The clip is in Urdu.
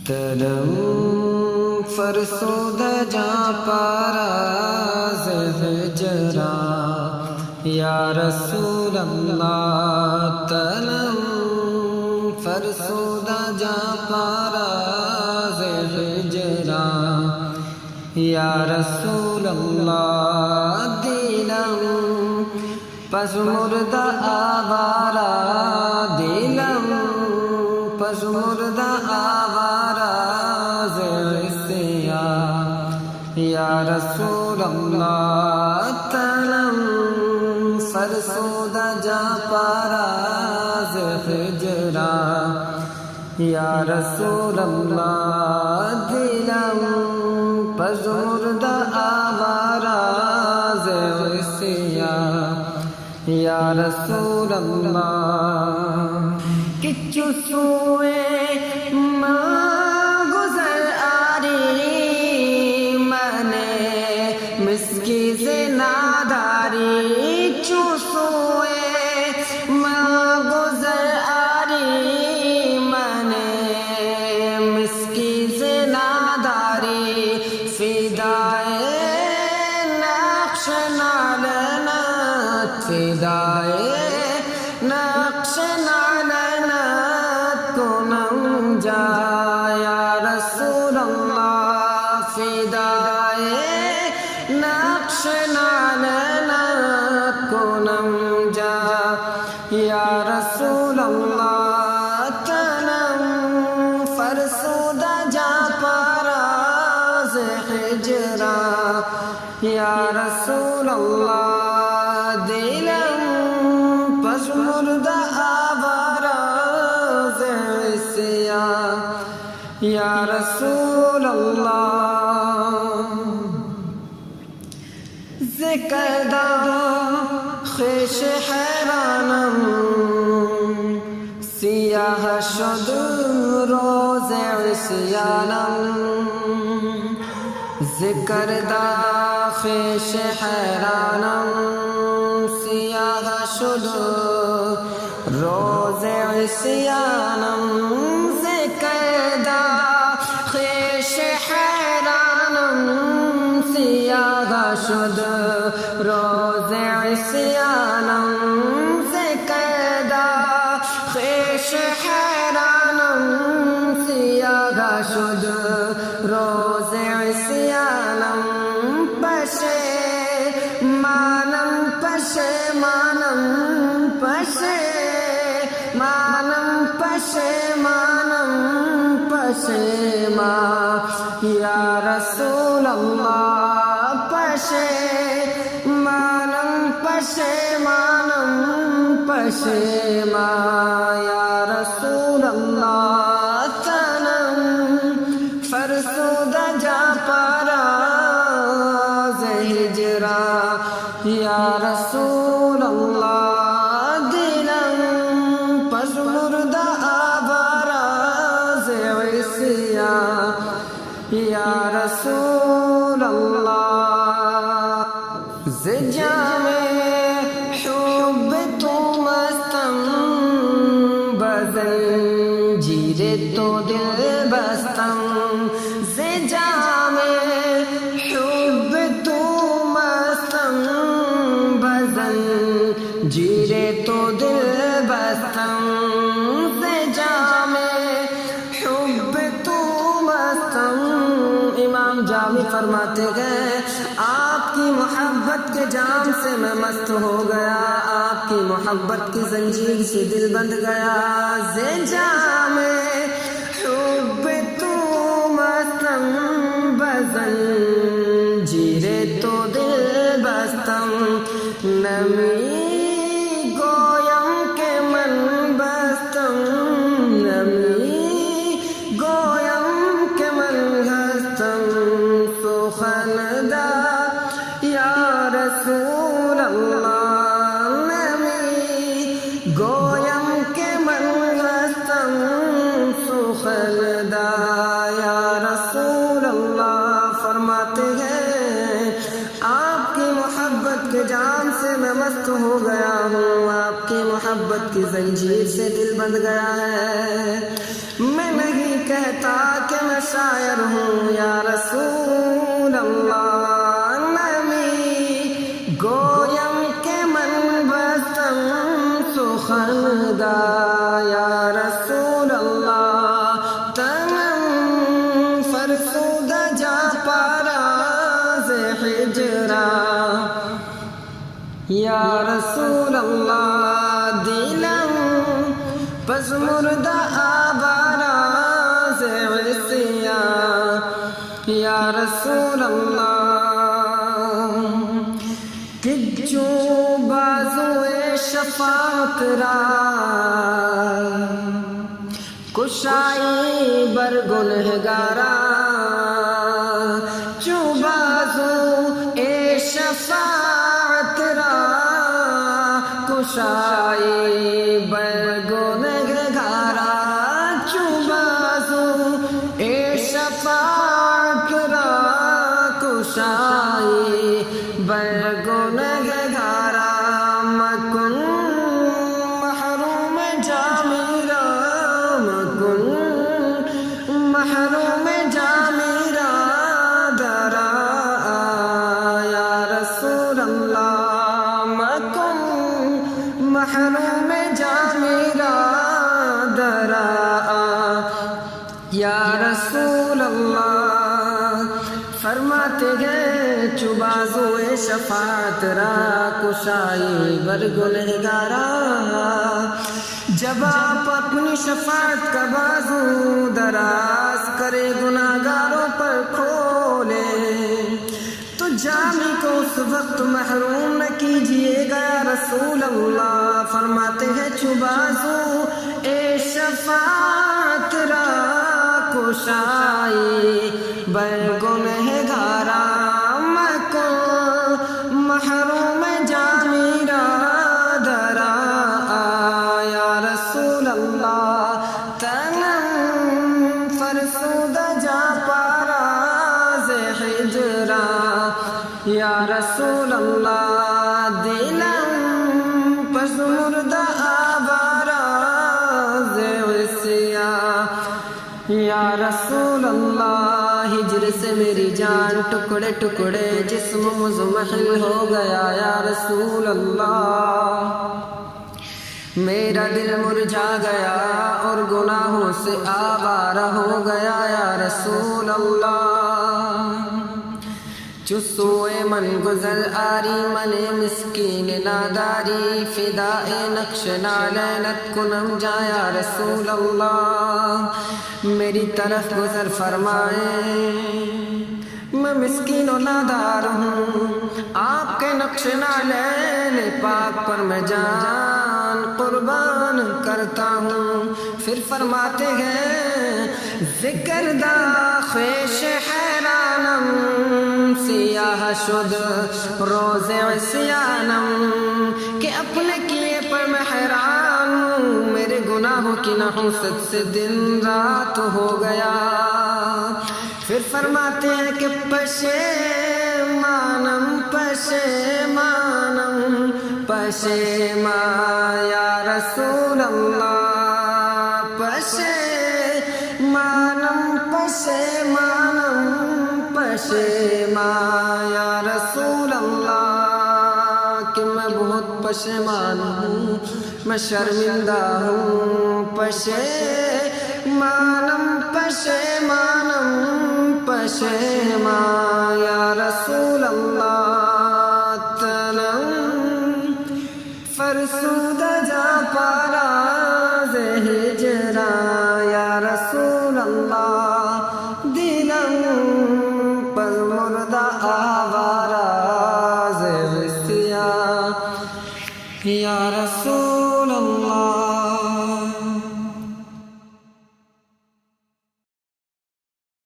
ترم فرسودہ جاں پاراز ہجرا یا رسول اللہ ترم فرسودہ جاں پاراز ہجرا یا رسول اللہ دلم پس مردہ آوارہ دلم پس مردہ آوارہ زرسیا یا رسول اللہ تنم فرسودہ جا پارا زہجرا یا رسول اللہ دلم پس مردہ آوارہ زرسیا یا رسول اللہ کچھو سوئے ماں گزر آری منے مسکی سے ناداری چو سوئے ماں گزر آری منے مسکی سے ناداری فدائے نقش نالنات فدائے نقش نالنات کنم جا یا رسول اللہ فدائے نقش نالنات کنم جا یا رسول اللہ تنم فرسودہ جا پاراز ہجرا یا رسول اللہ دلم پس مردہ آوارہ زرسیا یا رسول اللہ ذکر دا خوش حیرانم سیاہ شد روز عصیانم ذکر دا خوش حیرانم سیاہ شد روز عصیانم ذکر دا خوش حیرانم سیاہ شد روز عصیانم ذکر دا خوش حیرانم سیاہ شد روز عصیانم پشے مانم پشے مانم پشے مانم پشے مانم پشے ما یا رسول اللہ پشے مانم پشے مانم پشے ما یا رسول اللہ تنم فرسودہ جا پاراز ہجرا یا رسول اللہ دلم پس مردہ آوارہ زرسیا یا رسول اللہ زجام حب تو مستم بزنجیر تو دل بستم زجام حب تو مستم بزنجیر تو دل بستم زجام حب تو مستم امام جامی فرماتے گئے آپ کی محبت کے جام سے میں مست ہو گیا آپ کی محبت کی زنجیر سے دل بندھ گیا زجام حب تو مستم بزنجیر تو دل بستم نمی گویم کے من بستم نمی گویم کے من ہستم سخندہ یا رسول اللہ نمی گویم کے من ہستم سخندہ یا رسول اللہ فرماتے ہیں آپ کی محبت کے جام سے میں مست ہو گیا ہوں آپ کی محبت کی زنجیر سے دل بندھ گیا ہے میں نہیں کہتا کہ یا رسول اللہ دلم پس مردہ آبارا زعسیا یا رسول اللہ کجو بازوئے شفاعت را کشائی بر گنہگارا چو بازو اے شفاعت را کشائی بر گنہگارا چو بازو اے شفاعت را کشائی بر گنہگارا مکن محروم جامیرا مکن محروم جامیرا درا یا رسول اللہ مکن محروم جامیرا درا یا رسول اللہ فرماتے گئے چوبازوئے شفاعت را کشائی بر گنہگارا جب آپ اپنی شفاعت کا بازو دراز کرے گناہگاروں پر کھولے تو جامی کو اس وقت محروم نہ کیجئے گا رسول اللہ فرماتے ہیں چوبازو اے شفاعت را کشائی بر گنہگارا مکن محروم جامیرا درا یا رسول اللہ تنم فرسود جا پارا زہجرا یا رسول اللہ دلم پس مردہ آبارا زوسیا یا رسول اللہ ہجر سے میری جان ٹکڑے ٹکڑے جسم مزمحل ہو گیا یا رسول اللہ میرا دل مرجھا گیا اور گناہوں سے آوارہ ہو گیا یا رسول اللہ چسوئے من گزر آری من مسکین ناداری فدائے نقش نالینت کنم جا یا رسول اللہ میری طرف گزر فرمائیں میں مسکین و نادار ہوں آپ کے نقش نالین پاک پر میں جان قربان کرتا ہوں پھر فرماتے ہیں ذکر دا خیش حیرانم سیاہ شد روز عصیانم کہ اپنے کیے پر میں حیران ہوں میرے گناہوں کی نحوست سے دن رات ہو گیا پھر فرماتے ہیں کہ پشیمانم پشیمانم پشیمان یا رسول اللہ پشیمانم پشیمانم پشیمان یا رسول اللہ کہ میں بہت پشیمان ہوں میں شرمندہ ہوں پشیمانم پشیمانم پشیمان یا رسول اللہ تنم فرسودہ جا پارا زہجرا یا رسول اللہ دلم پر مردہ آوارہ زہسیا یا رسول اللہ